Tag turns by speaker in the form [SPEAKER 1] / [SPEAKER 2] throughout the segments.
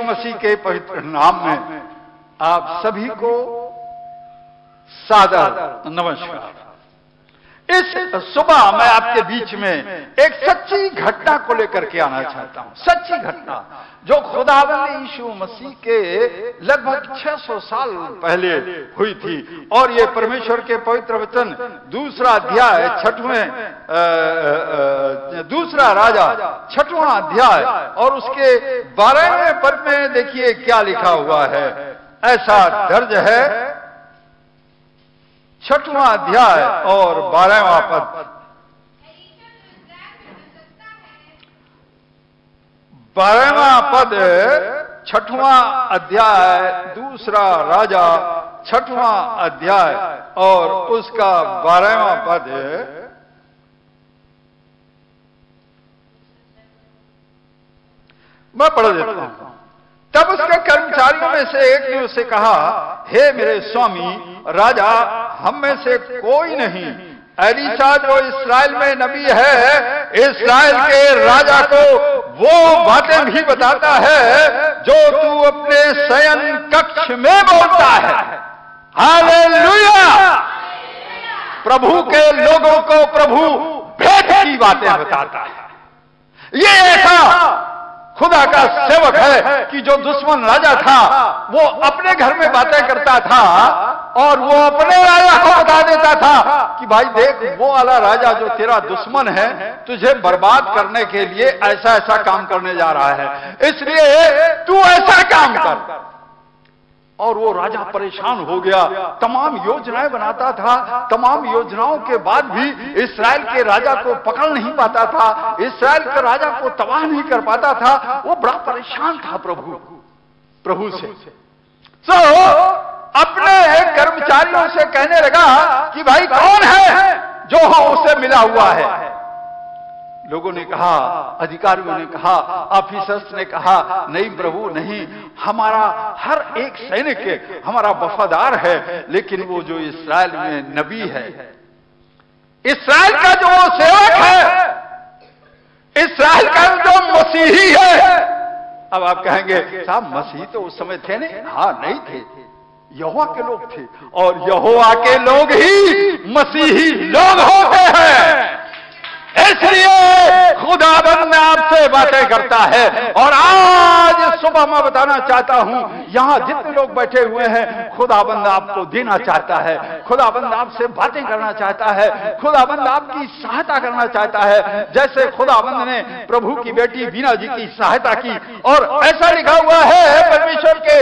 [SPEAKER 1] मसीह के पवित्र नाम में आप सभी को सादर नमस्कार। इस सुबह मैं आपके बीच में एक सच्ची घटना को लेकर के आना चाहता हूं। सच्ची घटना जो खुदावंद यीशु मसीह के लगभग 600 साल पहले हुई थी, और ये परमेश्वर के पवित्र वचन दूसरा अध्याय 6वें दूसरा राजा 6वां अध्याय और उसके 12वें पद में देखिए क्या लिखा हुआ है। ऐसा दर्ज है 6वां अध्याय और 12वां पद। 12वां पद 6वां अध्याय दूसरा राजा 6वां अध्याय और उसका 12वां पद। मैं पढ़ देता हूं। तब उसके कर्मचारियों में से एक ने उससे कहा, हे मेरे स्वामी राजा, हम में से कोई नहीं एलीशा जो इस्राएल में नबी है, इस्राएल के राजा को वो बातें भी बताता है जो तू अपने शयन कक्ष में बोलता है। हालेलुया! प्रभु के लोगों को प्रभु भेद की बातें बताता है। ये ऐसा खुदा का सेवक है कि जो दुश्मन राजा था वो अपने घर में बातें करता था और वो अपने राजा को बता देता था कि भाई देख, वो वाला राजा जो तेरा दुश्मन है तुझे बर्बाद करने के लिए ऐसा ऐसा काम करने जा रहा है, इसलिए तू ऐसा काम कर। और वो राजा परेशान हो गया, तमाम योजनाएं बनाता था, तमाम योजनाओं के बाद भी इस्राएल के राजा को पकड़ नहीं पाता था, इस्राएल के राजा को तबाह नहीं कर पाता था। वो बड़ा परेशान था प्रभु से। तो अपने कर्मचारियों से कहने लगा कि भाई कौन है जो उसे मिला हुआ है। लोगों ने कहा, अधिकारियों ने कहा, ऑफिसर्स ने कहा, नहीं प्रभु नहीं, हमारा हर एक सैनिक हमारा वफादार है, लेकिन वो जो इस्राएल में नबी है, इस्राएल का जो सेवक है, इस्राएल का जो मसीही है। अब आप कहेंगे साहब मसीही तो उस समय थे नहीं? हाँ नहीं थे, यहोवा के लोग थे, और यहोवा के लोग ही मसीही लोग होते हैं। इसलिए खुदाबंद आपसे बातें करता है। और आज सुबह मैं बताना चाहता हूं, यहां जितने लोग बैठे हुए हैं, खुदाबंद आपको देना चाहता है, खुदाबंद आपसे बातें करना चाहता है, खुदाबंद आपकी सहायता करना चाहता है, जैसे खुदाबंद ने प्रभु की बेटी बीना जी की सहायता की। और ऐसा लिखा हुआ है परमेश्वर के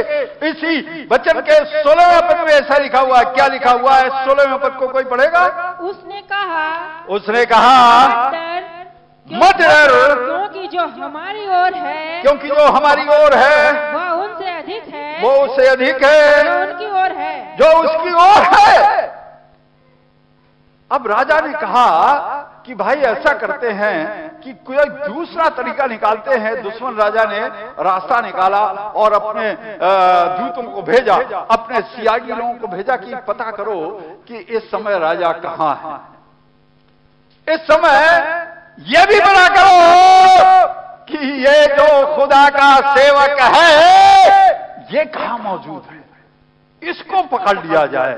[SPEAKER 1] इसी वचन के 16वें पद में, ऐसा लिखा हुआ है। क्या लिखा हुआ है 16वें पद को कोई पढ़ेगा? उसने कहा मत डर,
[SPEAKER 2] क्योंकि जो हमारी ओर है,
[SPEAKER 1] क्योंकि जो हमारी ओर है
[SPEAKER 2] वह उनसे अधिक है,
[SPEAKER 1] वो उससे अधिक है
[SPEAKER 2] जो उनकी ओर है,
[SPEAKER 1] जो उसकी ओर है। अब राजा ने कहा कि भाई ऐसा करते हैं कि कोई दूसरा तरीका निकालते हैं। दुश्मन राजा ने रास्ता निकाला और अपने दूतों को भेजा, अपने सियागी लोगों को भेजा कि पता करो कि इस समय राजा कहां है। इस समय यह भी पता करो कि ये जो खुदा का सेवक है ये कहां मौजूद है, इसको पकड़ लिया जाए।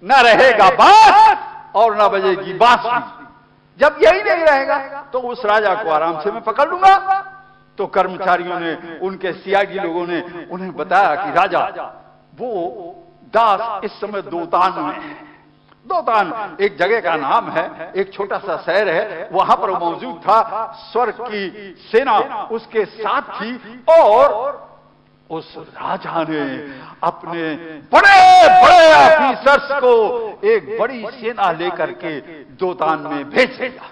[SPEAKER 1] न रहेगा बात और न बजेगी बांसुरी। जब यही नहीं रहेगा तो उस राजा को आराम से मैं पकड़ लूंगा। तो कर्मचारियों ने, उनके सियागी लोगों ने उन्हें बताया कि राजा वो दास इस समय दोतान में है। दोतान एक जगह का नाम है, एक छोटा सा शहर है, वहां पर मौजूद था। स्वर्ग की सेना उसके साथ थी और उस राजा ने अपने बड़े बड़े ऑफिसर्स को एक बड़ी सेना लेकर के दोतान में भेज दिया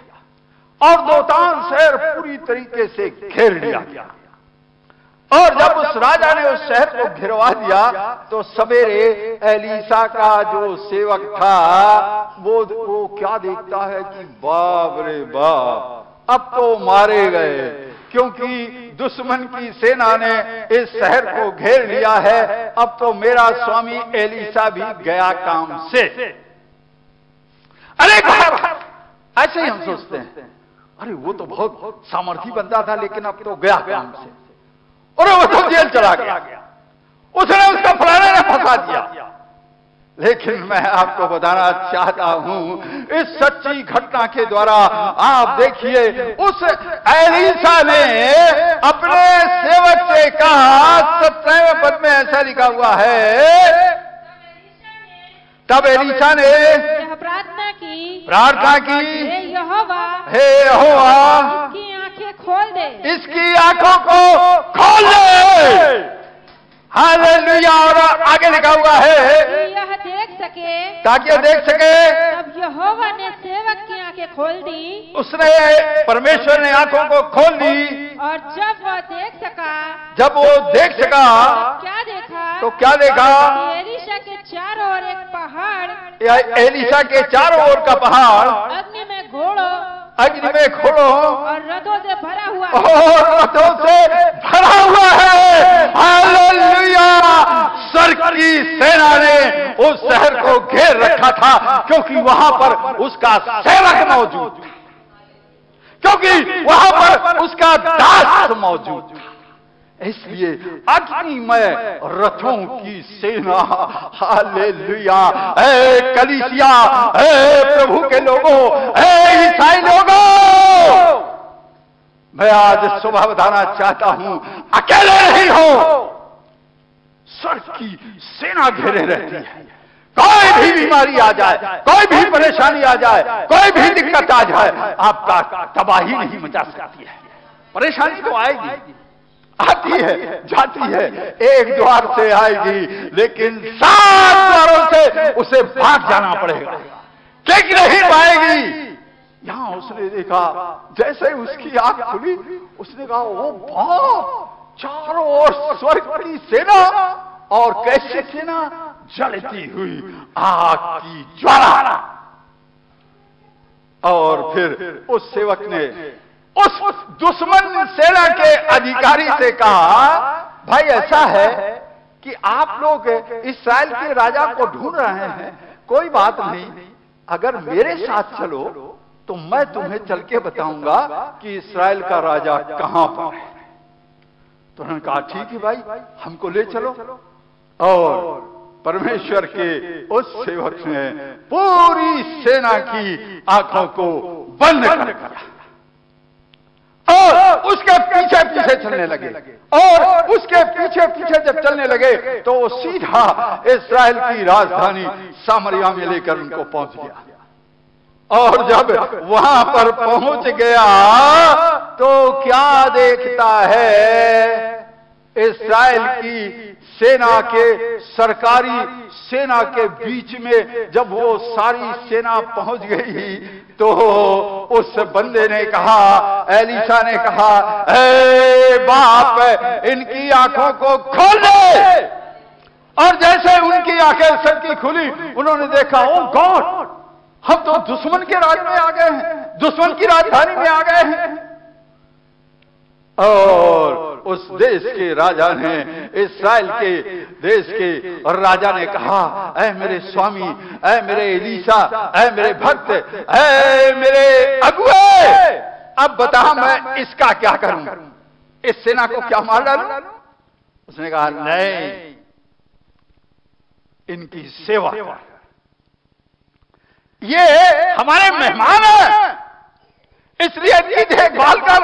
[SPEAKER 1] और दोतान शहर पूरी तरीके से घेर लिया गया। और जब उस राजा ने उस शहर को घिरवा दिया तो सवेरे एलीशा का जो सेवक था वो क्या देखता है कि बाप रे बाप, अब तो मारे गए, क्योंकि दुश्मन की सेना ने इस शहर को घेर लिया है। अब तो मेरा स्वामी एलीशा भी गया काम से। अरे ऐसे ही हम सोचते हैं, अरे वो तो बहुत सामर्थी बंदा था, लेकिन अब तो गया काम से। और वो तो जेल चला गया, उसने उसका फलाने ने फंसा दिया। लेकिन मैं आपको बताना चाहता हूं, इस सच्ची घटना के द्वारा आप देखिए, उस एलीशा ने अपने सेवक से कहा, 17वें पद में ऐसा लिखा हुआ है, तब एलीशा ने
[SPEAKER 2] प्रार्थना की,
[SPEAKER 1] हे
[SPEAKER 2] यहोवा,
[SPEAKER 1] इसकी
[SPEAKER 2] आंखें खोल दे,
[SPEAKER 1] इसकी आंखों को खोल दे। हालेलुया। और आगे लिखा हुआ है,
[SPEAKER 2] यह देख सके,
[SPEAKER 1] ताकि देख सके।
[SPEAKER 2] तब यहोवा ने सेवक की आंखें खोल दी,
[SPEAKER 1] उसने, परमेश्वर ने आंखों को खोल दी,
[SPEAKER 2] और जब वो देख सका, क्या देखा?
[SPEAKER 1] तो क्या देखा?
[SPEAKER 2] एलीशा के चारों ओर एक पहाड़,
[SPEAKER 1] एलीशा के चारों ओर का पहाड़
[SPEAKER 2] अग्नि में घोड़ों,
[SPEAKER 1] और
[SPEAKER 2] रथों से भरा हुआ,
[SPEAKER 1] है। हालेलुया। स्वर्ग की सेना ने उस शहर को घेर रखा था, क्योंकि वहां पर उसका सेवक मौजूद था, क्योंकि वहां पर उसका दास मौजूद था। इसलिए अग्निमय रथों की सेना, हालेलुया। ए कलीसिया, ए प्रभु के लोगों, ए ईसाई लोगों, मैं आज सुबह बताना चाहता हूं, अकेले नहीं हो, स्वर्ग की सेना घेरे रहती है। कोई भी बीमारी आ जाए, कोई भी परेशानी आ जाए, कोई भी दिक्कत आ जाए, आपका तबाही नहीं मचा सकती है। परेशानी तो आएगी, आती है, जाती है, एक द्वार से आएगी, लेकिन 7 द्वारों से उसे भाग जाना पड़ेगा, टिक नहीं पाएगी। यहां उसने देखा, जैसे उसकी आंख खुली, उसने कहा, ओ बाप, चारों ओर स्वर्ग की सेना, और कैसे सेना? जलती हुई आग की ज्वाला। और फिर उस सेवक ने उस दुश्मन सेना के अधिकारी से कहा, भाई ऐसा है कि आप लोग इस्राएल के राजा को ढूंढ रहे हैं, कोई बात नहीं, अगर मेरे साथ चलो तो मैं तुम्हें चल के बताऊंगा कि इस्राएल का राजा कहां पर है। तो उन्होंने कहा, ठीक है भाई, हमको ले चलो। और परमेश्वर के उस सेवक ने पूरी सेना की आंखों को बंद कर दिया और उसके पीछे पीछे चलने लगे। और उसके पीछे पीछे जब चलने लगे तो वो सीधा इस्राएल की राजधानी सामरिया में लेकर उनको पहुंच गया। और जब वहां पर पहुंच गया तो क्या देखता है, इस्राएल की सेना के, सरकारी सेना के बीच में जब वो सारी सेना पहुंच गई तो उस बंदे ने कहा, एलीशा ने कहा, ए बाप, इनकी आंखों को खोल दे। और जैसे उनकी आंखें सबकी खुली, उन्होंने देखा, ओ गॉड, हम तो दुश्मन के राज में आ गए हैं, दुश्मन की राजधानी में आ गए हैं। और उस देश के राजा ने, इस्राएल के देश के राजा ने कहा, ऐ मेरे स्वामी, ऐ मेरे एलीशा, ऐ मेरे भक्त, ऐ मेरे अगुए, अब बता मैं इसका क्या करूं, इस सेना को क्या मार डालूं? उसने कहा, नहीं, इनकी सेवा कर, ये हमारे मेहमान हैं, इसलिए इनकी देखभाल कर।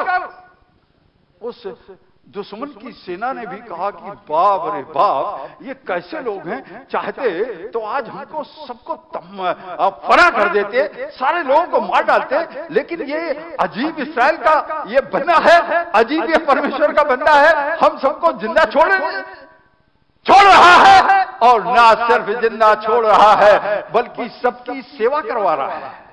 [SPEAKER 1] उस दुश्मन की सेना ने भी कहा कि बाप रे बाप, ये कैसे लोग हैं, चाहते तो आज हमको सबको फना कर देते, सारे लोगों को मार डालते, लेकिन ये अजीब इस्राएल का ये बंदा है, अजीब ये परमेश्वर का बंदा है, हम सबको जिंदा छोड़ रहा है, और ना सिर्फ जिंदा छोड़ रहा है बल्कि सबकी सेवा करवा रहा है।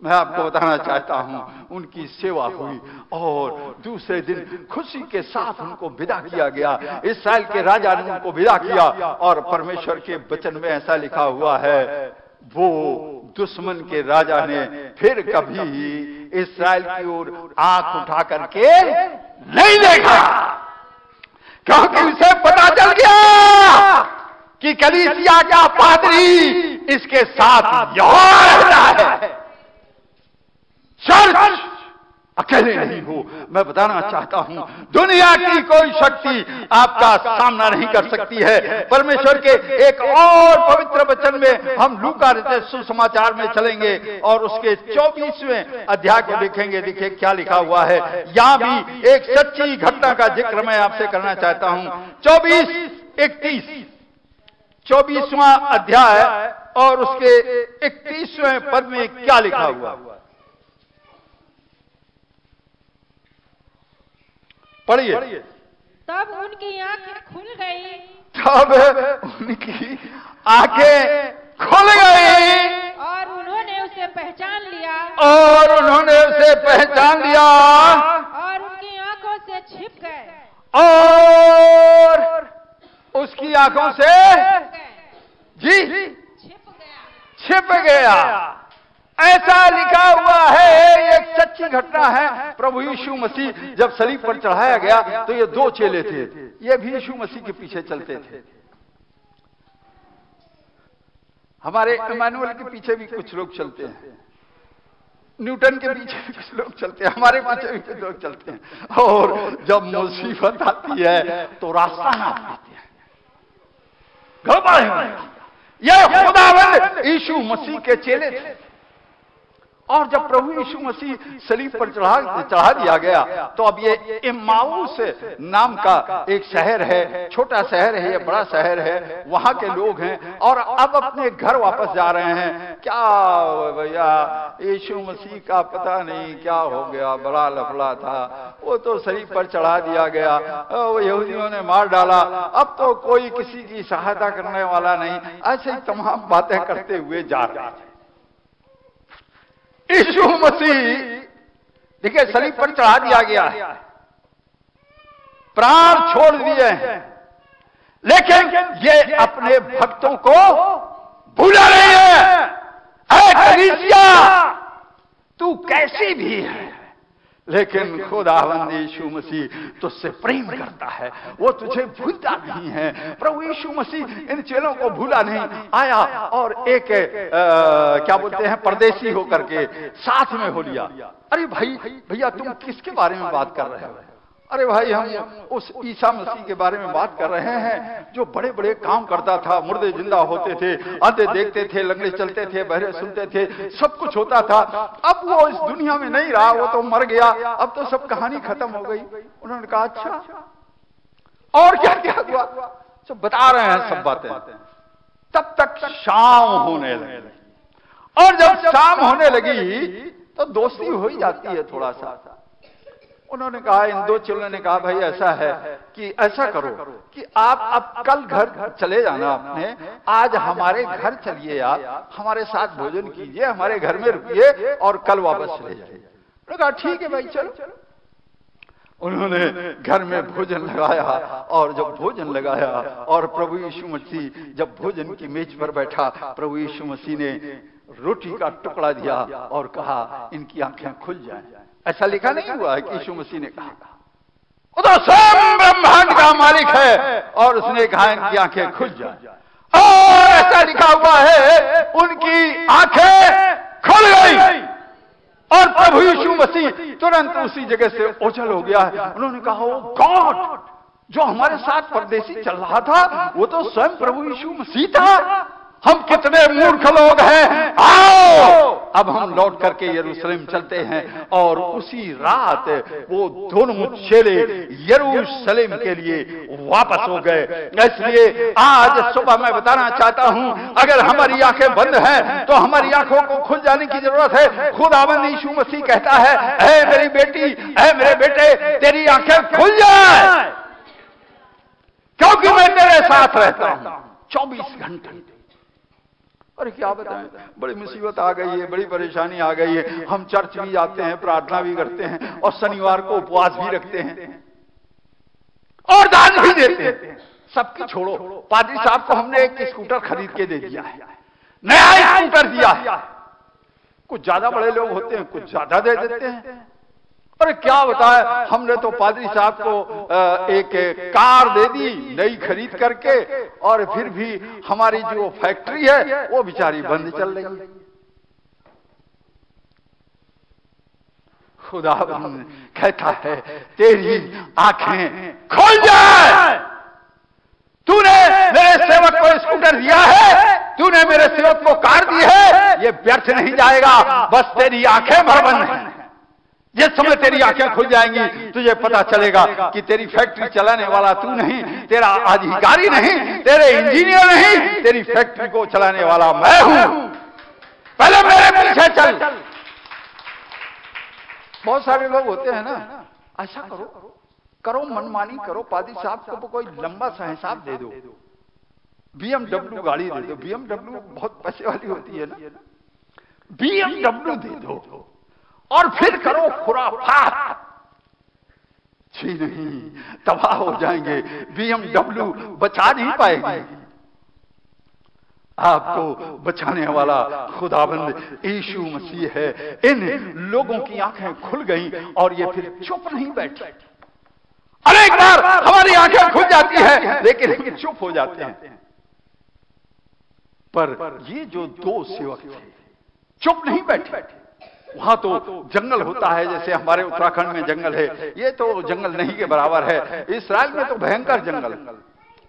[SPEAKER 1] मैं आपको बताना चाहता हूं, उनकी सेवा हुई और दूसरे दिन खुशी के साथ उनको विदा किया गया। इस्राएल के राजा ने उनको विदा किया और परमेश्वर के वचन में ऐसा लिखा हुआ है, वो दुश्मन के राजा ने फिर कभी इस्राएल की ओर आंख उठा करके नहीं देखा, क्योंकि उसे पता चल गया कि कलीसिया का पादरी इसके साथ यहोवा रहता है। चर्च अकेले नहीं हो। मैं बताना चाहता हूं, दुनिया की कोई शक्ति आपका सामना नहीं कर सकती है। परमेश्वर के एक और पवित्र वचन में हम लूका रचित सुसमाचार में चलेंगे और उसके 24वें अध्याय को देखेंगे। देखिए क्या लिखा हुआ है। यहां भी एक सच्ची घटना का जिक्र मैं आपसे करना चाहता हूं। 24-31 24वां अध्याय और उसके 31वें पद में क्या लिखा हुआ, पढ़िए।
[SPEAKER 2] तब उनकी आंखें खुल गई,
[SPEAKER 1] तब उनकी आंखें खुल गई
[SPEAKER 2] और उन्होंने उसे पहचान लिया,
[SPEAKER 1] और उन्होंने उसे पहचान लिया
[SPEAKER 2] और उनकी आंखों से छिप गए,
[SPEAKER 1] और उसकी आंखों से जी छिप गया। ऐसा लिखा हुआ है। एक सच्ची घटना है। प्रभु यीशु मसीह जब सलीब पर चढ़ाया गया तो ये 2 चेले थे, ये भी यीशु मसीह के पीछे चलते थे। हमारे इमानुएल के पीछे भी कुछ लोग चलते हैं, न्यूटन के पीछे भी कुछ लोग चलते हैं, हमारे पीछे भी कुछ लोग चलते हैं। और जब मुसीबत आती है तो रास्ता नाप लेते हैं। ये खुदावंद यीशु मसीह के चेले थे। और जब प्रभु यीशु मसीह सलीब पर चढ़ा दिया गया तो अब ये इम्माऊस नाम का एक शहर है, छोटा शहर है, ये बड़ा शहर है, वहां के लोग हैं और अब अपने घर वापस जा रहे हैं। क्या भैया, यीशु मसीह का पता नहीं क्या हो गया, बड़ा लफड़ा था, वो तो सलीब पर चढ़ा दिया गया, वो यहूदियों ने मार डाला, अब तो कोई किसी की सहायता करने वाला नहीं, ऐसे ही तमाम बातें करते हुए जा रहे हैं। यीशु मसीह देखिए सलीब पर चढ़ा दिया गया है, प्राण छोड़ दिए हैं, लेकिन ये अपने भक्तों को भूला नहीं है। ऐ कलीसिया, तू कैसी भी है, लेकिन खुदावंद यीशु मसीह तुझसे प्रेम करता है, वो तुझे भूलता नहीं है। प्रभु यीशु मसीह इन चेलों को भूला नहीं, आया और एक क्या बोलते हैं परदेसी होकर के साथ में हो लिया। अरे भाई भैया, तुम किसके बारे में बात कर रहे हो? अरे भाई, हम उस ईसा मसीह के बारे में बात कर रहे हैं जो बड़े बड़े काम करता था, मुर्दे जिंदा होते थे, अंधे देखते थे, लंगड़े चलते थे, बहरे सुनते थे, सब कुछ होता था। अब वो इस दुनिया में नहीं रहा, वो तो मर गया, अब तो सब कहानी खत्म हो गई। उन्होंने कहा अच्छा, और क्या क्या हुआ? सब बता रहे हैं सब बातें। तब तक शाम होने लगी, और जब शाम होने लगी तो दोस्ती हो ही जाती है थोड़ा सा। उन्होंने कहा, इन 2 चेलों ने कहा, भाई ऐसा है कि ऐसा करो कि आप अब कल घर चले जाना अपने, आज हमारे घर चलिए, आप हमारे साथ भोजन कीजिए, हमारे घर में रुकिए और कल वापस चले जाइए। उन्होंने कहा ठीक है भाई, चलो। उन्होंने घर में भोजन लगाया, और जब भोजन लगाया और प्रभु यीशु मसीह जब भोजन की मेज पर बैठा, प्रभु यीशु मसीह ने रोटी का टुकड़ा दिया और कहा इनकी आंखें खुल जाएं। ऐसा लिखा नहीं हुआ है कि यीशु मसीह ने कहा, वो तो स्वयं ब्रह्मांड का मालिक है, और उसने कहा इनकी आंखें खुल जाएं। और ऐसा लिखा हुआ है उनकी आंखें खुल गई, और प्रभु यीशु मसीह तुरंत उसी जगह से ओझल हो गया है। उन्होंने कहा, ओ गॉड, जो हमारे साथ परदेसी चल रहा था वो तो स्वयं प्रभु यीशु मसीह था। हम कितने मूर्ख लोग हैं। आओ अब हम लौट करके यरूशलेम चलते हैं। और उसी रात वो दोनों चेले यरूशलेम के लिए वापस हो गए। इसलिए आज सुबह मैं बताना चाहता हूं, अगर हमारी आंखें बंद हैं तो हमारी आंखों को खुल जाने की जरूरत है। खुदावंद यीशु मसीह कहता है, ऐ मेरी बेटी, ऐ मेरे बेटे, तेरी आंखें खुल जाए, क्योंकि मैं तेरे साथ रहता हूं 24 घंटे। अरे क्या बताएं, बड़ी मुसीबत आ गई है, बड़ी परेशानी आ गई है। हम चर्च भी जाते हैं, प्रार्थना भी करते हैं, और शनिवार को उपवास भी रखते हैं, और दान भी देते हैं। सबकी छोड़ो, पादरी साहब को हमने एक स्कूटर खरीद के दे दिया है, नया स्कूटर दिया है। कुछ ज्यादा बड़े लोग होते हैं, कुछ ज्यादा दे देते हैं। अरे क्या बताए, हमने तो पादरी साहब को एक कार दे दी नई खरीद करके, और फिर भी हमारी जो फैक्ट्री है वो बेचारी बंद चल रही है। खुदा कहता है तेरी आंखें खोल जाए। तूने मेरे सेवक को स्कूटर दिया है, तूने मेरे सेवक को कार दी है, ये व्यर्थ नहीं जाएगा, बस तेरी आंखें भरबंद हैं। जिस समय तेरी आंखें खुल जाएंगी तुझे पता चलेगा कि तेरी फैक्ट्री चलाने वाला तू नहीं, तेरा अधिकारी नहीं, तेरे इंजीनियर नहीं, तेरी फैक्ट्री को चलाने वाला मैं हूं। पहले मेरे पीछे चल। बहुत सारे लोग होते हैं ना, ऐसा करो करो मनमानी करो, पादी साहब को कोई लंबा सा हिसाब दे दो, BMW गाड़ी दे दो, BMW बहुत पैसे वाली होती है ना, BMW दे दो और फिर करो खुराफात। जी नहीं, तबाह हो जाएंगे, BMW बचा नहीं पाएगी। आपको बचाने वाला खुदाबंद यीशु मसीह है। इन लोगों की आंखें खुल गईं और ये फिर चुप नहीं बैठे। अनेक बार हमारी आंखें खुल जाती है लेकिन हम चुप हो जाते हैं। पर ये जो दो सेवक थे चुप नहीं बैठे। वहां तो जंगल होता है, जैसे हमारे उत्तराखंड में जंगल है, ये तो जंगल नहीं के बराबर है। इस्राएल में तो भयंकर जंगल,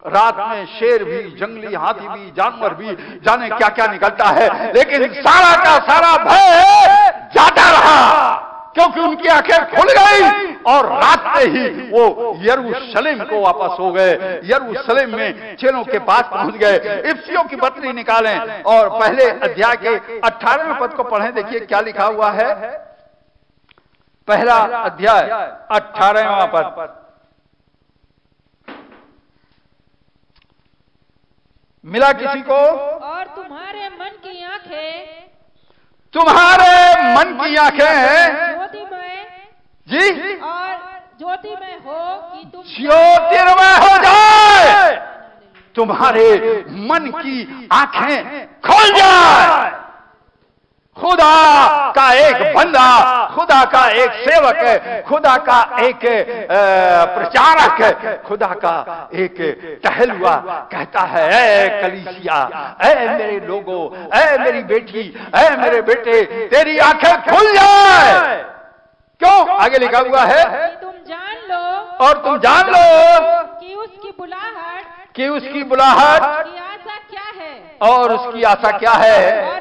[SPEAKER 1] रात में शेर भी, जंगली हाथी भी, जानवर भी, जाने क्या क्या निकलता है, लेकिन सारा का सारा भय जाता रहा क्योंकि उनकी आंखें खुल गई और रात में ही वो यरूशलेम को वापस हो गए। यरूशलेम में चेलों के पास पहुंच गए। इफ्सियों की पत्री निकालें और पहले अध्याय के 18वें पद को पढ़ें। देखिए क्या लिखा हुआ है, पहला अध्याय 18वां पद। मिला किसी को?
[SPEAKER 2] और तुम्हारे मन की आंखें,
[SPEAKER 1] तुम्हारे मन की आंखें
[SPEAKER 2] ज्योतिमय
[SPEAKER 1] जी
[SPEAKER 2] और ज्योतिमय हो कि तुम
[SPEAKER 1] ज्योतिर्मय हो जाए, तुम्हारे मन की आंखें खोल जाए। खुदा का एक बंदा, खुदा का एक सेवक है, खुदा का एक प्रचारक है, खुदा का एक टहलुआ कहता है, ऐ कलीसिया, ऐ मेरे लोगों, ऐ मेरी बेटी, ऐ मेरे बेटे, तेरी आंखें खुल जाए। क्यों? आगे लिखा हुआ है,
[SPEAKER 2] तुम जान लो,
[SPEAKER 1] और तुम जान लो
[SPEAKER 2] कि उसकी बुलाहट
[SPEAKER 1] कि उसकी बुलाहट
[SPEAKER 2] की आशा क्या है,
[SPEAKER 1] और उसकी आशा क्या है,
[SPEAKER 2] और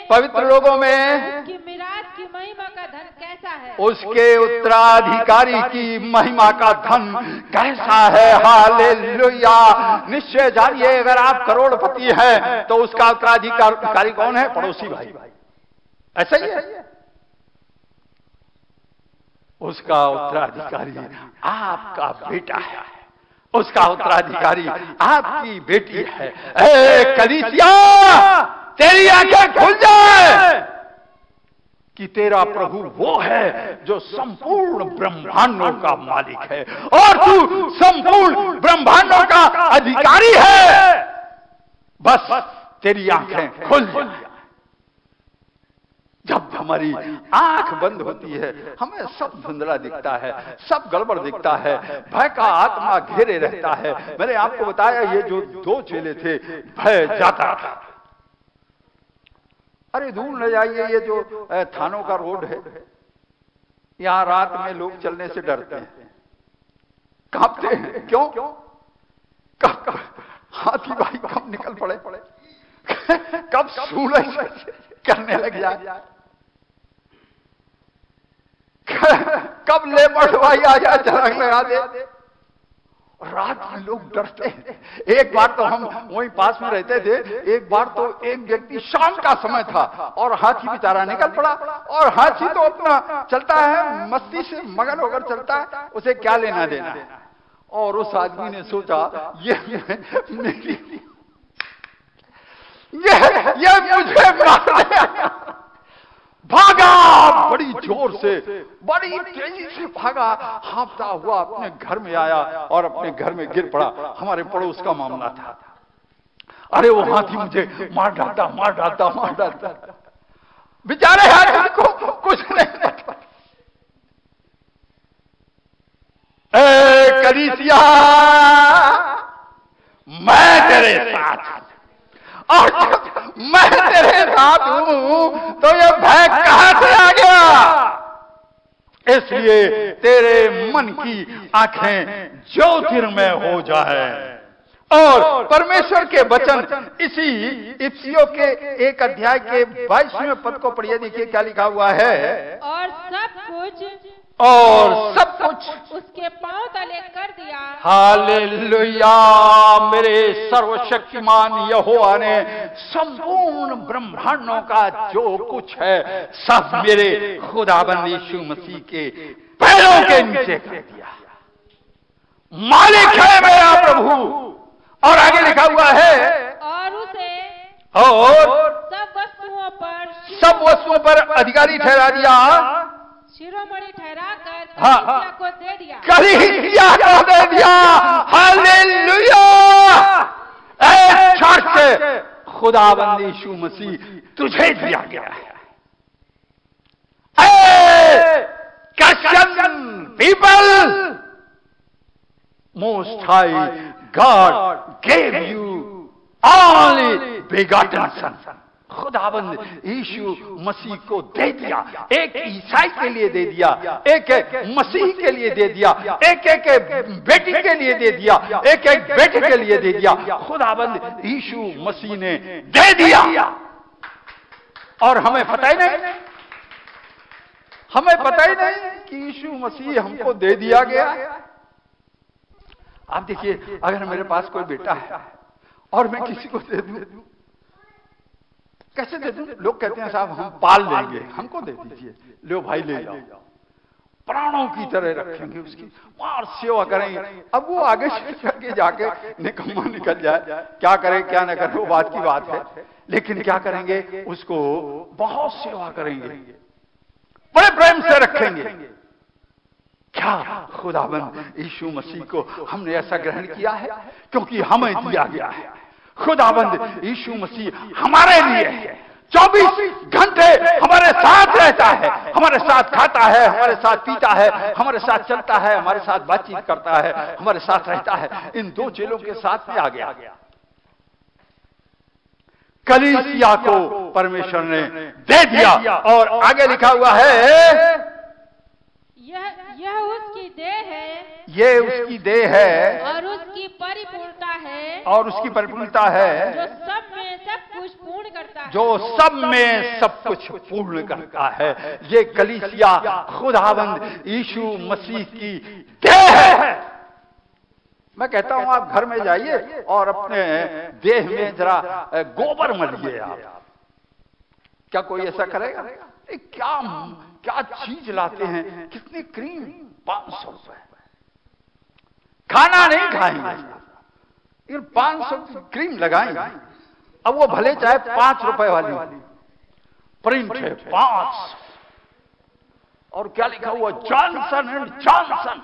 [SPEAKER 2] पवित्र लोगों में
[SPEAKER 1] उसकी
[SPEAKER 2] मिराज की महिमा का धन कैसा है,
[SPEAKER 1] उसके उत्तराधिकारी की महिमा का धन कैसा है। हालेलुया। निश्चय जानिए, अगर आप करोड़पति हैं तो उसका उत्तराधिकारी कौन है? पड़ोसी भाई। ऐसा ही है। उसका उत्तराधिकारी आपका बेटा है, उसका उत्तराधिकारी आपकी बेटी है। ए कलीसिया, तेरी आंखें खुल जाए कि तेरा प्रभु वो है जो संपूर्ण ब्रह्मांडों का मालिक है और तू संपूर्ण ब्रह्मांडों का अधिकारी है। बस तेरी आंखें खुल जाए। जब हमारी आंख बंद होती है हमें सब धुंधला दिखता है, सब गड़बड़ दिखता है, भय का आत्मा घेरे रहता है। मैंने आपको बताया ये जो दो चेले थे, भय जाता था। अरे दूर न जाइए, ये जो थानों का रोड है, यहां रात में लोग चलने से डरते हैं, कांपते हैं। क्यों? कब हाथी भाई कब निकल पड़े, कब सूरज करने लग जाए, कब लेपर्ड भाई आ जाए छलांग लगा दे। रात में लोग डरते हैं। एक बार तो हम वहीं पास में रहते थे, एक बार तो एक व्यक्ति, शाम का समय था और हाथी बेचारा निकल पड़ा, और हाथी तो अपना चलता है, मस्ती से मगन होकर चलता है, उसे क्या लेना देना। और उस आदमी ने सोचा ये मुझे मार देगा। भागा, बड़ी जोर से, बड़ी तेजी से भागा, हाँफता हुआ अपने घर में आया और अपने घर में गिर पड़ा। हमारे पड़ोस का मामला था। अरे वो हाथी मुझे मार डालता। बेचारे हाथी को कुछ नहीं पता। ए कलीसिया, मैं तेरे साथ, और जब मैं तेरे साथ हूं तो ये भय कहां से आ गया? इसलिए तेरे मन की आंखें ज्योतिर्मय हो जाए। और परमेश्वर के वचन इसी इफिसियों के 1 अध्याय के 22वें पद को पढ़िए, देखिए क्या लिखा हुआ है।
[SPEAKER 2] और सब कुछ
[SPEAKER 1] उसके
[SPEAKER 2] पांव तले कर दिया।
[SPEAKER 1] हालेलुया। मेरे सर्वशक्तिमान यहोवा ने संपूर्ण ब्रह्मांडों का जो कुछ है सब मेरे खुदाबंद यीशु मसीह के पैरों के नीचे कर दिया। मालिक है मेरा प्रभु। और आगे लिखा हुआ है,
[SPEAKER 2] और उसे
[SPEAKER 1] सब वस्तुओं पर अधिकारी ठहरा दिया,
[SPEAKER 2] शिरोमणि ठहराकर
[SPEAKER 1] कलीसिया
[SPEAKER 2] को दे दिया।
[SPEAKER 1] कलीसिया को दे दिया। हालेलुया। चर्च, खुदाबंद यीशु मसीह तुझे दिया गया है। Christian people, most high God gave you only begotten son। खुदाबंद यीशु मसीह को दे दिया। एक ईसाई के लिए दे दिया, एक मसीह के लिए दे दिया, एक बेटी के लिए दे दिया, एक बेटे के लिए दे दिया। खुदाबंद यीशु मसीह ने दे दिया। और हमें पता ही नहीं, हमें पता ही नहीं कि यीशु मसीह हमको दे दिया गया। आप देखिए, अगर मेरे पास कोई बेटा है और मैं किसी को दे दूं, कैसे दे दूं? लोग कहते हैं साहब हम पाल लेंगे, हमको दे दीजिए, लो भाई ले जाओ, प्राणों की तरह रखेंगे उसकी, और सेवा करेंगे। अब वो आगे करके जाके निकम्मा निकल जाए, क्या करे क्या ना करे वो बात की बात है, लेकिन क्या करेंगे, उसको बहुत सेवा करेंगे, बड़े प्रेम से रखेंगे। क्या खुदाबंद यीशु मसीह को हमने ऐसा ग्रहण किया है? क्योंकि हमें दिया गया है। खुदाबंद यीशु मसीह हमारे लिए है, 24 घंटे हमारे साथ रहता है, हमारे साथ खाता है, हमारे साथ पीता है, हमारे साथ चलता है, हमारे साथ बातचीत करता है, हमारे साथ रहता है। इन 2 चेलों के साथ में आ गया। कलीसिया को परमेश्वर ने दे दिया। और आगे लिखा हुआ है,
[SPEAKER 2] यह उसकी देह है,
[SPEAKER 1] ये उसकी देह है,
[SPEAKER 2] और उसकी परिपूर्णता है,
[SPEAKER 1] और उसकी परिपूर्णता है,
[SPEAKER 2] जो सब में सब कुछ पूर्ण करता है,
[SPEAKER 1] जो सब में सब कुछ पूर्ण करता है। ये कलीसिया खुदाबंद यीशु मसीह की देह है। मैं कहता हूं आप घर में जाइए और अपने देह में जरा गोबर मलिए आप। क्या कोई ऐसा करेगा? क्या चीज लाते हैं, कितनी क्रीम, 500 रुपए, खाना नहीं खाएंगे, 500 की क्रीम लगाएंगे। अब वो भले चाहे 5 रुपए वाली प्रिंट है 5, और क्या लिखा हुआ, जॉनसन एंड जॉनसन।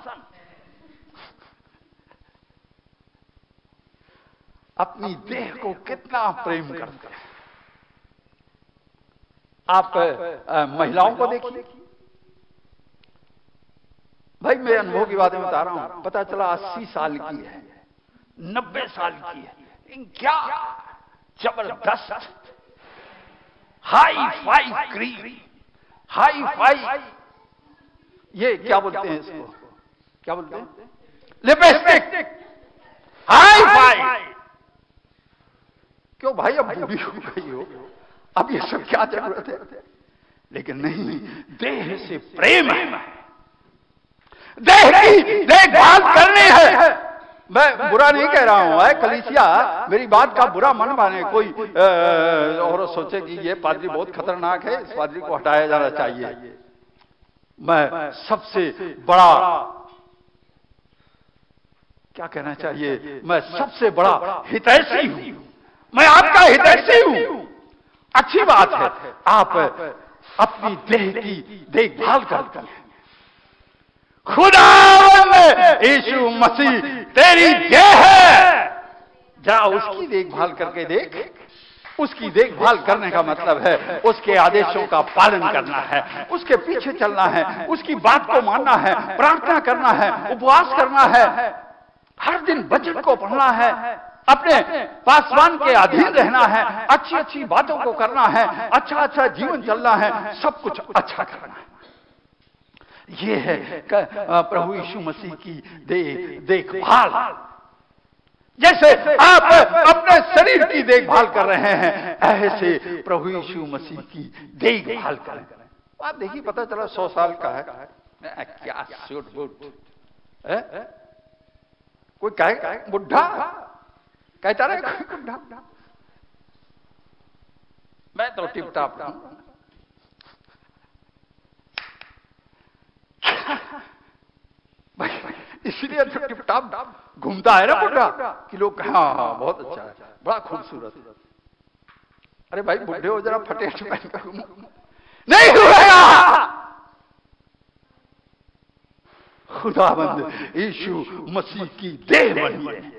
[SPEAKER 1] अपनी देह को कितना प्रेम करते हैं। आप महिलाओं को देखिए भाई, मेरे अनुभव की बातें बता रहा हूं। पता चला 80 साल की है, 90 साल की है, क्या जबरदस्त hi fi cream, hi fi, ये क्या बोलते हैं इसको, क्या बोलते हैं, लिपस्टिक, हाई फाई। क्यों भाई, अब बूढ़ी हो गई हो, अब ये सब क्या जरूरत है? लेकिन नहीं, देह से प्रेम है, देह की देखभाल करनी है। मैं बुरा नहीं कह रहा हूं, है कलीसिया, मेरी बात का बुरा मन माने कोई और सोचे कि ये पादरी बहुत खतरनाक है, इस पादरी को हटाया जाना चाहिए। मैं सबसे बड़ा, क्या कहना चाहिए, मैं सबसे बड़ा हितैषी हूं, मैं आपका हितैषी हूं। अच्छी बात है, आप अपनी देह की देखभाल करते हैं। खुदावंद यीशु मसीह तेरी देह है, जरा उसकी देखभाल करके देख। उसकी देखभाल करने का मतलब है उसके आदेशों का पालन करना है, उसके पीछे चलना है, उसकी बात को मानना है, प्रार्थना करना है, उपवास करना है, हर दिन वचन को पढ़ना है, अपने पासवान के अधीन रहना है, अच्छी अच्छी बातों को करना है, अच्छा अच्छा जीवन चलना है, सब कुछ अच्छा करना है। ये है प्रभु यीशु मसीह की देखभाल। जैसे आप अपने शरीर की देखभाल कर रहे हैं, ऐसे प्रभु यीशु मसीह की देखभाल करें। आप देखिए, पता चला 100 साल का है, क्या सूट बूट, कोई कहे बुढ़ा, कहता रहे बुढ़ा, मैं तो टिप टाप हूं। इसलिए तो टिप टाप घूमता है ना बुढ़ा, कि लोग हाँ बहुत अच्छा है, बड़ा खूबसूरत। अरे भाई बुढ़े हो, जरा फटे पहन कर घूमो, नहीं हुआ। खुदाबंद यीशु मसीह की देह बनिए,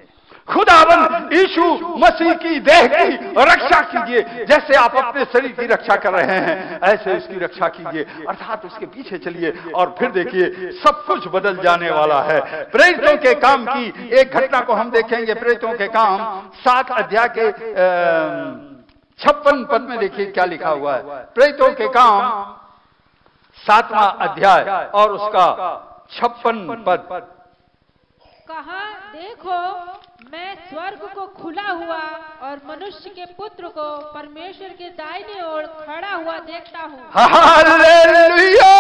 [SPEAKER 1] खुदाबंद यीशु मसीह की देह की रक्षा कीजिए। जैसे आप अपने शरीर की रक्षा कर रहे हैं, ऐसे उसकी रक्षा कीजिए, अर्थात उसके पीछे चलिए, और फिर देखिए सब कुछ बदल जाने वाला है। प्रेरितों के काम की एक घटना को हम देखेंगे। प्रेरितों के काम 7 अध्याय के 56 पद में देखिए क्या लिखा हुआ है। प्रेरितों के काम 7वां अध्याय और उसका 56 पद।
[SPEAKER 2] कहा, देखो मैं स्वर्ग को खुला हुआ और मनुष्य के पुत्र को परमेश्वर के दाहिनी ओर खड़ा हुआ देखता हूँ।
[SPEAKER 1] हालेलुया!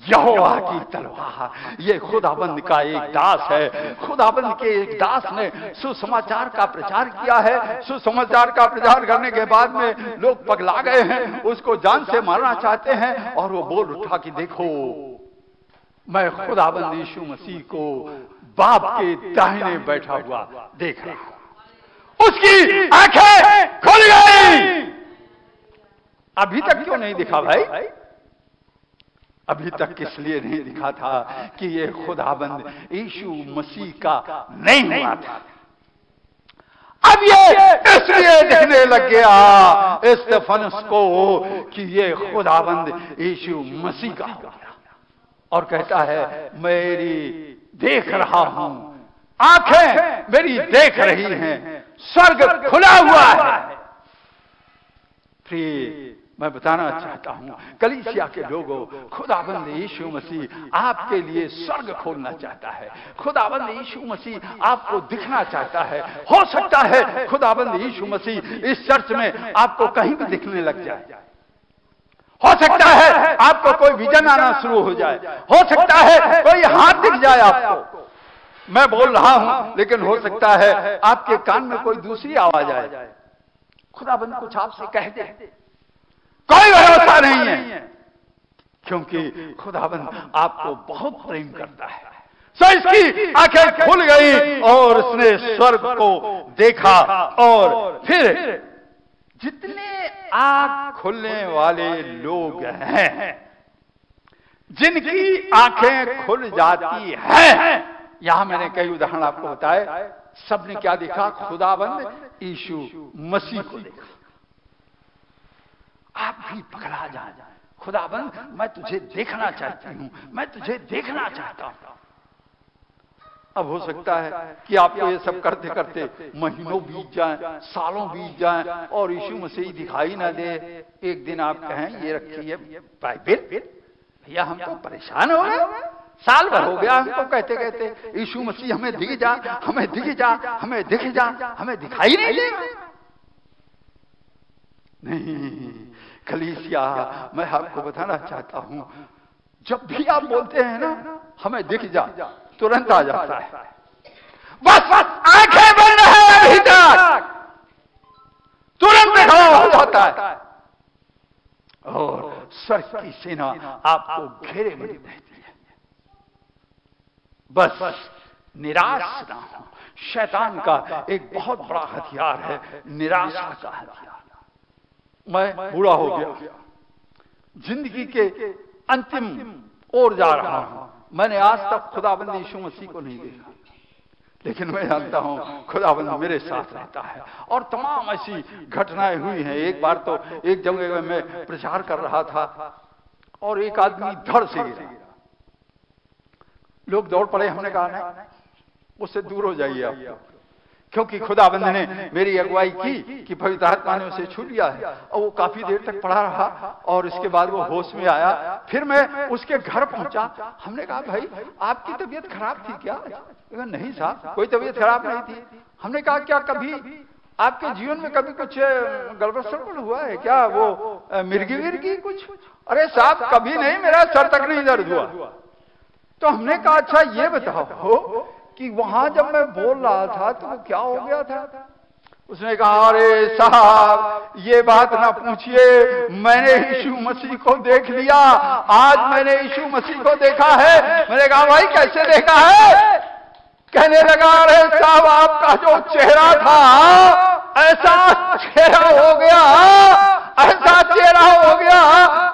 [SPEAKER 1] यहोवा की तलवार, ये खुदाबंद का एक दास है। खुदाबंद के एक दास ने सुसमाचार का प्रचार किया है। सुसमाचार का प्रचार करने के बाद में लोग पगला गए हैं, उसको जान से मारना चाहते हैं, और वो बोल उठा कि देखो मैं खुदाबंद यीशु मसीह को बाप के दाहिने बैठा हुआ देख रहा हूं। उसकी आंखें खुल गई। अभी तक क्यों नहीं दिखा भाई? अभी तक किस लिए नहीं दिखा था? कि ये खुदाबंद यीशु मसीह का नहीं हुआ था। अब ये इसलिए दिखने लग गया स्तेफनुस को कि ये खुदाबंद यीशु मसीह का हो गया, और कहता है मेरी देख रहा हूं, आंखें मेरी देख रही हैं, स्वर्ग खुला हुआ है। प्रिय, मैं बताना चाहता हूं कलीसिया के लोगों, खुदाबंद यीशु मसीह आपके लिए स्वर्ग खोलना चाहता है। खुदाबंद यीशु मसीह आपको दिखना चाहता है। हो सकता है खुदाबंद यीशु मसीह इस चर्च में आपको कहीं भी दिखने लग जाए। हो सकता है आपको कोई विजन आना शुरू हो जाए। हो सकता है कोई हाथ दिख जाए आपको। मैं बोल रहा हूं, लेकिन हो सकता है आपके कान में कोई दूसरी आवाज आए। खुदाबंद कुछ आपसे कह दे, कोई भरोसा नहीं है, क्योंकि खुदाबंद आपको बहुत प्रेम करता है। सो इसकी आंखें खुल गई और उसने स्वर्ग को देखा, और फिर जितने आंख खुलने वाले लोग हैं, जिनकी आंखें खुल जाती हैं, यहां मैंने कई उदाहरण आपको बताए, सबने क्या देखा? खुदाबंद यीशु मसीह को देखा। आप भी पकड़ा जाए, खुदाबंद मैं तुझे देखना चाहती हूं, मैं तुझे देखना चाहता हूं। अब हो सकता है कि आपको ये सब करते करते महीनों बीत जाएं, सालों बीत जाएं, और यीशु मसीह दिखाई ना दे। एक दिन आप कहें ये रखिए बाइबल, भैया हम तो परेशान हो गए, साल भर हो गया हमको कहते कहते यीशु मसीह हमें दिख जा, हमें दिख जा, हमें दिख जा, हमें दिखाई नहीं दे। नहीं कलीसिया, मैं आपको बताना चाहता हूं, जब भी आप बोलते हैं ना हमें दिख जा, तुरंत आ जाता है। बस आंखें बंद है अभी तक, तुरंत खड़ा हो जाता है, और स्वर्ग की सेना आपको घेरे में रहती है। बस निराश ना हो। शैतान का एक बहुत बड़ा हथियार है निराशा का हथियार। मैं बूढ़ा हो गया, जिंदगी के अंतिम ओर जा रहा हूं। मैंने आज तक खुदाबंद यीशु मसीह को नहीं देखा, लेकिन मैं जानता हूं खुदाबंद मेरे साथ रहता है, और तमाम ऐसी घटनाएं हुई हैं। एक बार तो एक जगह में मैं प्रचार कर रहा था, और एक आदमी धड़ से गिरा। लोग दौड़ पड़े, हमने कहा नहीं, उससे दूर हो जाइए आप, क्योंकि खुदाबंद ने मेरी अगुवाई की कि पवित्र आत्मा ने उसे छू लिया है। और वो काफी देर तक पड़ा रहा और इसके बाद वो होश में आया। फिर मैं उसके घर पहुंचा। हमने कहा भाई आपकी तबीयत खराब थी क्या? नहीं साहब कोई तबीयत खराब नहीं थी। हमने कहा क्या कभी आपके जीवन में कभी कुछ गड़बड़ सड़बड़ हुआ है क्या? वो मिर्गी विर्गी कुछ? अरे साहब कभी नहीं, मेरा सर तक नहीं दर्द हुआ। तो हमने कहा अच्छा ये बताओ कि वहां जब मैं बोल रहा था तो वो क्या हो गया था? उसने कहा अरे साहब ये बात ना पूछिए, मैंने यीशु मसीह को देख लिया। आज मैंने यीशु मसीह को देखा है। मैंने कहा भाई कैसे देखा है? कहने लगा अरे साहब आपका जो चेहरा था ऐसा चेहरा हो गया, ऐसा चेहरा हो गया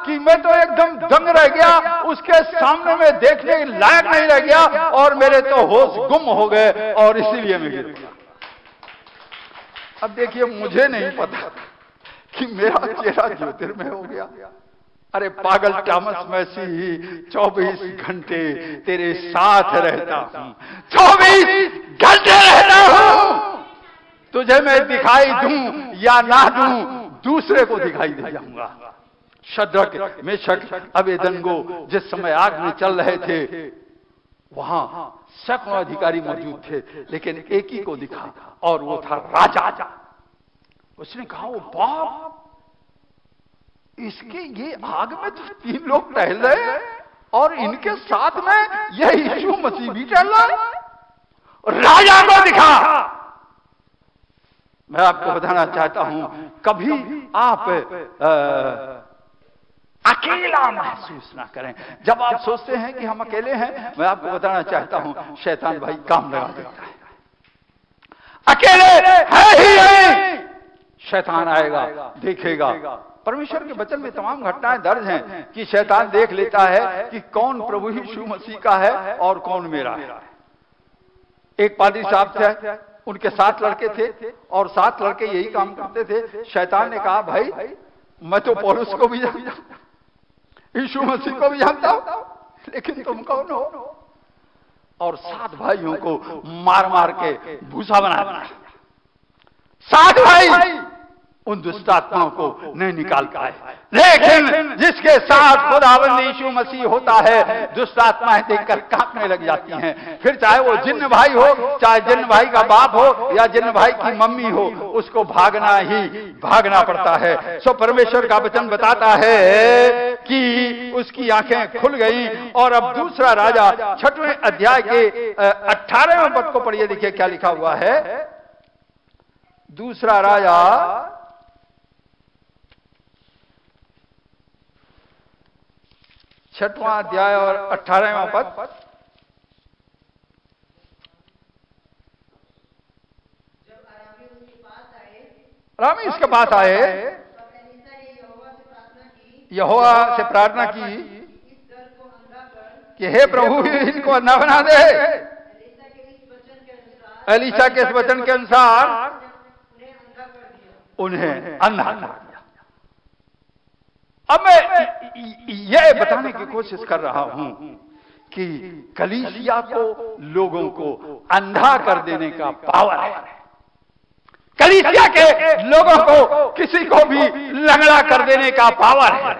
[SPEAKER 1] कि मैं तो एकदम दंग रह गया। उसके सामने में देखने लायक नहीं रह गया और मेरे तो होश गुम हो गए और इसीलिए मैं गिर गया। अब देखिए मुझे नहीं पता कि मेरा चेहरा ज्योतिर्मय हो गया। अरे पागल टॉमस मैसी 24 घंटे तेरे साथ रहता हूं, 24 घंटे रहता हूं। तुझे मैं दिखाई दूं या ना दूं दूसरे को दिखाई दे जाऊंगा। शद्रक मेशक अबेदनगो जिस समय आग में चल रहे थे वहां सैकड़ों अधिकारी मौजूद थे, लेकिन एक ही को दिखा और वो था राजा। उसने कहा वो बाप इसके ये आग में तो 3 लोग टहल रहे हैं और इनके साथ में यह यीशु मसीह भी टहल रहा है। राजा को दिखा। मैं आपको बताना चाहता हूं कभी आप अकेला महसूस ना करें। जब आप सोचते हैं कि हम अकेले हैं, मैं आपको बताना चाहता हूं शैतान भाई काम लगा देता है। अकेले है ही नहीं, शैतान आएगा देखेगा। परमेश्वर के वचन में तमाम घटनाएं दर्ज हैं कि शैतान देख लेता है कि कौन प्रभु यीशु मसीह का है और कौन मेरा है। एक पादरी साहब थे, उनके 7 लड़के थे और 7 लड़के यही काम करते थे। शैतान ने कहा भाई मैं तो पौलुस को भी जानता हूं, यीशु मसीह को भी जानता हूं, लेकिन तुम कौन हो? और 7 भाइयों को मार मार के भूसा बना दिया। 7 भाई उन दुष्ट आत्माओं को नहीं निकाल पाए, लेकिन जिसके साथ खुदावंद यीशु मसीह होता है दुष्ट आत्माएं देखकर कांपने लग जाती हैं। फिर चाहे वो जिन्न भाई हो, चाहे जिन्न भाई का बाप हो या जिन्न भाई की मम्मी हो, उसको भागना पड़ता है। सो परमेश्वर का वचन बताता है कि उसकी आंखें खुल गई। और अब दूसरा राजा 6वें अध्याय के 18वें पद को पढ़िए, देखिए क्या लिखा हुआ है। दूसरा राजा 6वां अध्याय और 18वां पद। रामी उसके पास आए, यहोवा से प्रार्थना की कि हे प्रभु इनको अंधा बना दे। एलीशा के इस वचन के अनुसार उन्हें अंधा कर दिया। अब मैं यह बताने की कोशिश कर रहा हूं कि कलीसिया को लोगों को अंधा कर देने का पावर है। कलीसिया के लोगों को किसी को भी लंगड़ा कर देने का पावर है।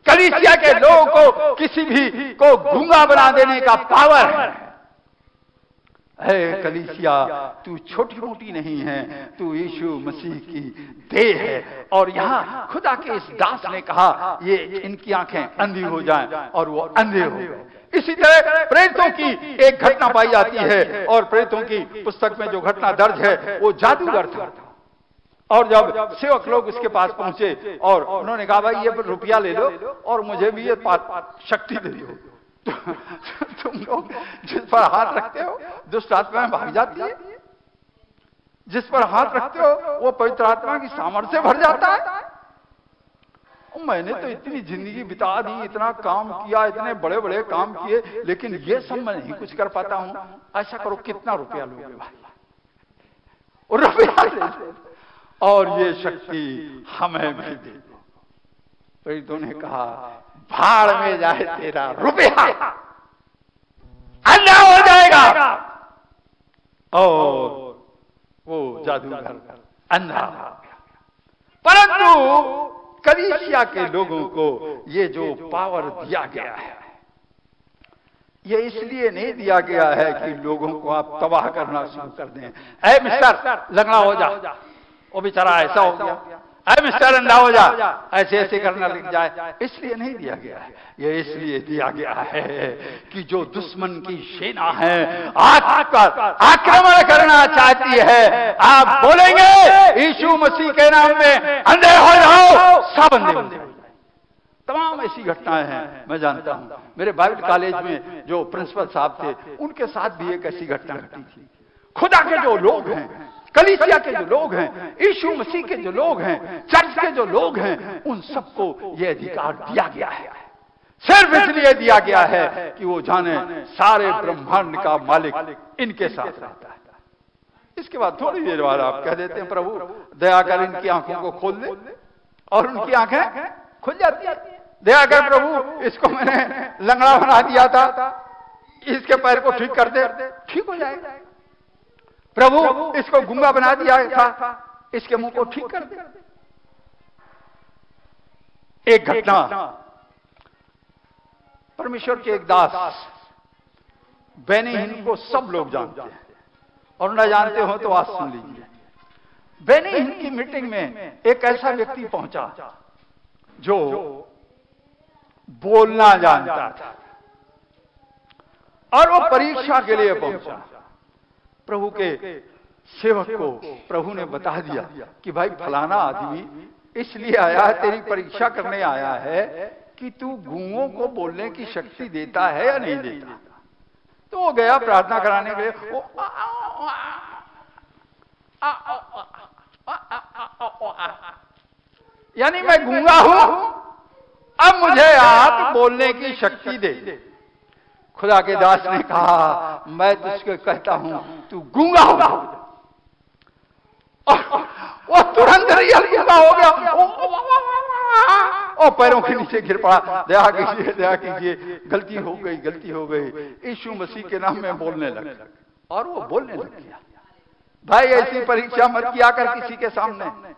[SPEAKER 1] कलीसिया के लोगों को किसी भी को गूंगा बना देने का पावर है। है कलीसिया तू छोटी मोटी नहीं है, तू यीशु मसीह की देह है। और यहाँ खुदा के इस दास ने कहा ये इनकी आंखें अंधी हो जाएं और वो अंधे हो गए। इसी तरह प्रेरितों की एक घटना पाई जाती है और प्रेरितों की पुस्तक में जो घटना दर्ज है वो जादूगर था। और जब सेवक लोग उसके पास पहुंचे और उन्होंने कहा भाई ये रुपया ले लो और मुझे भी ये शक्ति दे दो, तुम लोग जिस पर हाथ रखते हो दुष्ट आत्माएं भाग जाती है, जिस पर हाथ रखते हो वो पवित्र आत्मा की सामर्थ्य से भर जाता है। मैंने तो इतनी जिंदगी बिता दी, इतना काम किया, इतने बड़े बड़े काम किए, लेकिन ये सब मैं नहीं कुछ कर पाता हूं। ऐसा करो कितना रुपया लोगे भाई? और रुपया ले दो और ये शक्ति हमें भी दे दो। प्रेरितों ने कहा भाड़ में जाए तेरा रुपया, अंधा हो जाएगा। और जादूगर अंधा हो गया। परंतु कलीसिया के लोगों को ये जो पावर दिया गया है, ये इसलिए नहीं दिया गया है कि लोगों को आप तबाह करना शुरू कर दें। ऐ मिस्टर लंगड़ा हो जा, वो बेचारा ऐसा हो गया, ऐ मिस्टर अंधा हो जा, ऐसे ऐसे करना लग जाए, इसलिए नहीं दिया गया है। ये इसलिए दिया गया है कि जो दुश्मन की सेना है आकर आक्रमण करना चाहती है, आप बोलेंगे यीशु मसीह के नाम में अंधे हो जाओ, सब अंधे हो जाए। तमाम ऐसी घटनाएं हैं, मैं जानता हूं। मेरे बाइबल कॉलेज में जो प्रिंसिपल साहब थे, उनके साथ भी एक ऐसी घटना घटी थी। खुदा के जो लोग हैं, कलीसिया के जो लोग हैं, यीशु मसीह के जो लोग हैं, चर्च के जो लोग हैं, उन सबको यह अधिकार दिया गया है। सिर्फ इसलिए दिया गया है कि वो जाने सारे ब्रह्मांड का मालिक इनके साथ रहता है। इसके बाद थोड़ी देर बाद आप कह देते हैं प्रभु दया कर इनकी आंखों को खोल दे, और उनकी आंखें खुल जाती है। दया कर प्रभु इसको मैंने लंगड़ा बना दिया था, इसके पैर को ठीक कर दे, ठीक हो जाएगा। प्रभु इसको गूंगा बना दिया था, इसके मुंह को ठीक कर दे। एक घटना, परमेश्वर के एक दास बेनी हिन को सब लोग जानते हैं, और न जानते हो तो आज सुन लीजिए। बेनी हिन की मीटिंग में एक ऐसा व्यक्ति पहुंचा जो बोलना जानता था, और वो परीक्षा के लिए पहुंचा। प्रभु के सेवक को प्रभु ने बता दिया कि भाई फलाना आदमी इसलिए आया है, तेरी परीक्षा करने आया है कि तू गूंगों को बोलने की शक्ति देता है या नहीं देता। तो वो गया प्रार्थना कराने के लिए, यानी मैं गूंगा हूं, अब मुझे आप बोलने की शक्ति दे। खुदा के दास ने कहा मैं तुझको कहता हूं तू गूंगा हो। वो तुरंत रियल गूंगा हो गया और पैरों के नीचे गिर पड़ा। दया कीजिए, दया कीजिए, गलती हो गई, गलती हो गई। यीशु मसीह के नाम में बोलने लगा, और वो बोलने लग गया। भाई ऐसी परीक्षा मत किया कर किसी के सामने,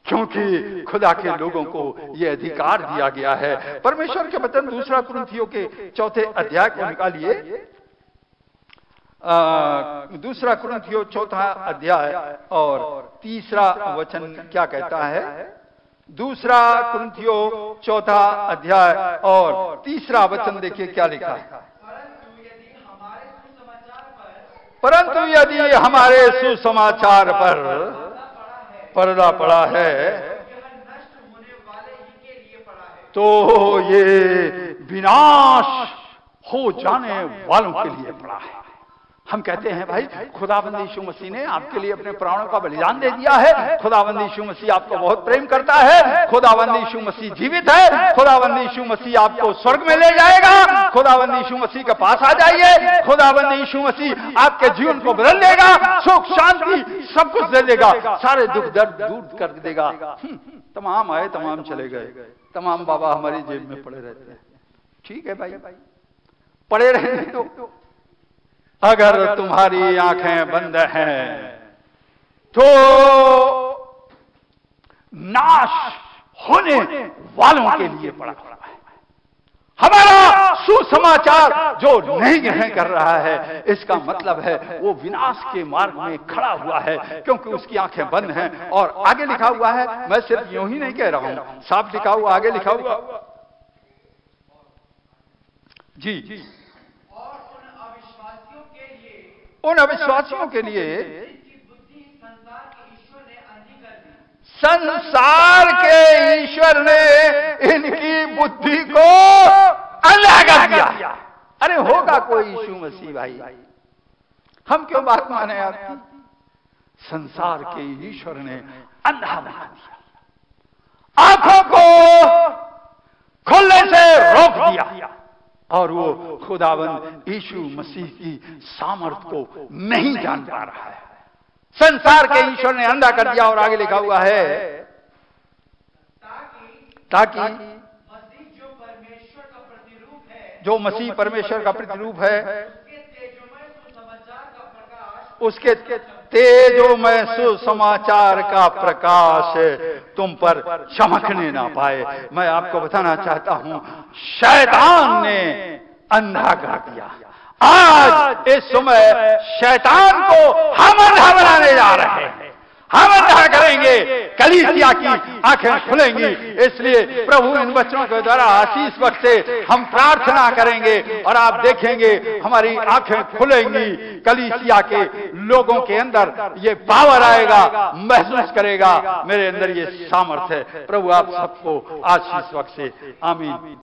[SPEAKER 1] क्योंकि खुदा के लोगों को यह अधिकार दिया गया है। परमेश्वर के वचन दूसरा कुरिन्थियों के 4 अध्याय को निकालिए। दूसरा कुरिन्थियों 4 अध्याय और 3 वचन क्या कहता है? दूसरा कुरिन्थियों 4 अध्याय और 3 वचन देखिए क्या लिखा है। परंतु यदि हमारे सुसमाचार पर पर्दा पड़ा है तो ये विनाश हो जाने वालों के लिए पड़ा है। हम कहते हैं भाई खुदावंद यीशु मसीह ने आपके लिए अपने प्राणों का बलिदान दे दिया है, खुदावंद यीशु मसीह आपको बहुत प्रेम करता है, खुदावंद यीशु मसीह जीवित है, खुदावंद यीशु मसीह आपको स्वर्ग में ले जाएगा, खुदावंद यीशु मसीह के पास आ जाइए, खुदावंद यीशु मसीह आपके जीवन को बदल देगा, सुख शांति सब कुछ दे देगा, सारे दुख दर्द दूर कर देगा। तमाम आए तमाम चले गए, तमाम बाबा हमारी जेब में पड़े रहते हैं। ठीक है भाई, पड़े रहे तो अगर तुम्हारी आंखें बंद हैं तो नाश होने वालों के लिए पड़ा है। हमारा सुसमाचार जो नहीं ग्रहण कर रहा है, इसका मतलब है वो विनाश के मार्ग में खड़ा हुआ है, क्योंकि उसकी आंखें बंद हैं। और आगे लिखा हुआ है, मैं सिर्फ यूं ही नहीं कह रहा हूं, साफ लिखा हुआ, आगे लिखा हुआ जी, उन अविश्वासियों के लिए संसार के ईश्वर ने इनकी बुद्धि को अंधा कर दिया। अरे होगा कोई यीशु मसीह भाई, हम क्यों बात माने आपकी? संसार के ईश्वर ने अंधा बना दिया, आंखों को खोलने से रोक दिया, और वो खुदावंद यीशु मसीह की सामर्थ को नहीं जान पा रहा है। संसार के ईश्वर ने अंधा कर दिया। और आगे लिखा हुआ है ताकि जो परमेश्वर का प्रतिरूप है, जो मसीह परमेश्वर का प्रतिरूप है, उसके तेजोमय सुसमाचार का प्रकाश तुम पर चमकने ना पाए। मैं आपको बताना चाहता हूं, शैतान ने अंधा कर दिया। आज इस समय शैतान को हम अंधा बनाने जा रहे हैं। हम अंधा करेंगे, कलीसिया की आंखें खुलेंगी। इसलिए प्रभु इन वचनों के द्वारा आशीष बख्शे। हम प्रार्थना करेंगे और आप देखेंगे हमारी आंखें खुलेंगी। कलीसिया के लोगों के अंदर ये पावर आएगा, महसूस करेगा मेरे अंदर ये सामर्थ्य है। प्रभु आप सबको आशीष बख्शे। आमीन।